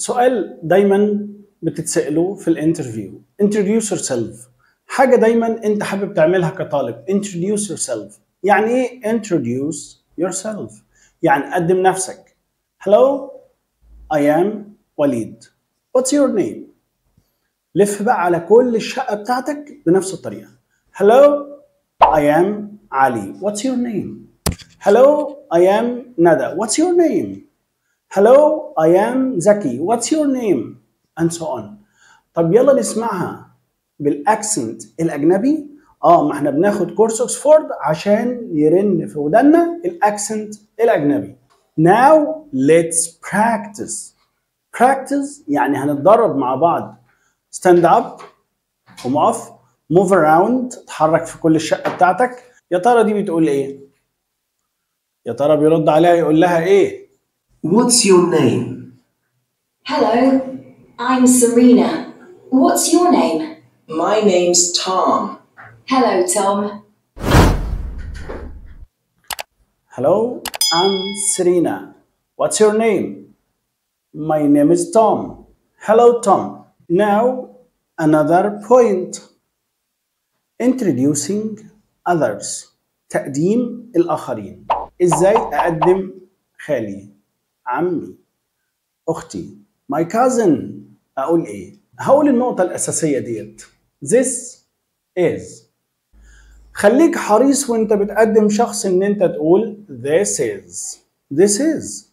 سؤال دايما بتتسأله في الانترفيو. introduce yourself. حاجة دايما انت حابب تعملها كطالب. introduce yourself. يعني ايه introduce yourself؟ يعني قدم نفسك. Hello, I am وليد. What's your name؟ لف بقى على كل الشقة بتاعتك بنفس الطريقة. Hello, I am علي. What's your name؟ Hello, I am ندى. What's your name؟ Hello, I am زكي. What's your name؟ and so on. طب يلا نسمعها بالاكسنت الاجنبي. ما احنا بناخد كورس اوكسفورد عشان يرن في ودنا الاكسنت الاجنبي. Now let's practice. Practice يعني هنتدرب مع بعض. Stand up. قوم اقف. Move around. اتحرك في كل الشقة بتاعتك. يا ترى دي بتقول ايه؟ يا ترى بيرد عليها يقول لها ايه؟ What's your name? Hello, I'm Serena. What's your name? My name's Tom. Hello, Tom. Hello, I'm Serena. What's your name? My name is Tom. Hello, Tom. Now, another point. Introducing others. تقديم الآخرين. إزاي أقدم خالي، عمي، أختي. My cousin. أقول إيه؟ هقول النقطة الأساسية ديت. This is. خليك حريص وانت بتقدم شخص ان انت تقول this is. This is.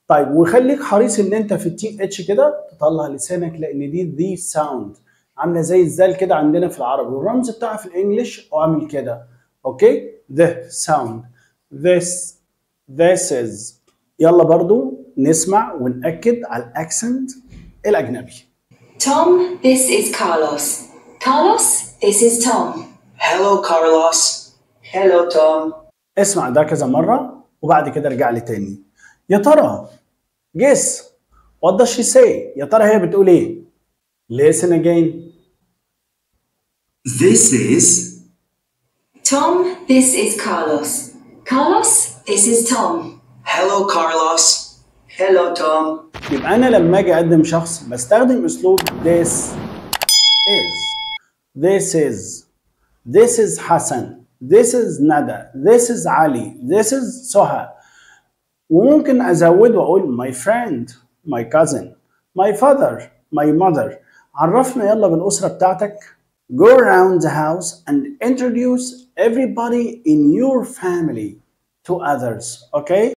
طيب وخليك حريص ان انت في التي اتش كده تطلع لسانك، لان دي ساوند عامله زي الزال كده عندنا في العربي، والرمز بتاعها في الانجليش اعمل كده. اوكي؟ the sound. This is. يلا برضو نسمع ونأكد على الاكسنت الاجنبي. Tom, this is Carlos. Carlos, this is Tom. Hello, Carlos. Hello, Tom. اسمع ده كذا مرة وبعد كده ارجع لي تاني. يا ترى guess what does she say؟ يا ترى هي بتقول ايه؟ Listen again. This is. Tom, this is Carlos. Carlos, this is Tom. Hello, Carlos. Hello, Tom. يبقى أنا لما أجي أقدم شخص بستخدم أسلوب this is. This is. This is حسن. This is ندى. This is علي. This is سهى. وممكن أزود وأقول my friend, my cousin, my father, my mother. عرفنا يلا بالأسرة بتاعتك. Go around the house and introduce everybody in your family to others. Okay?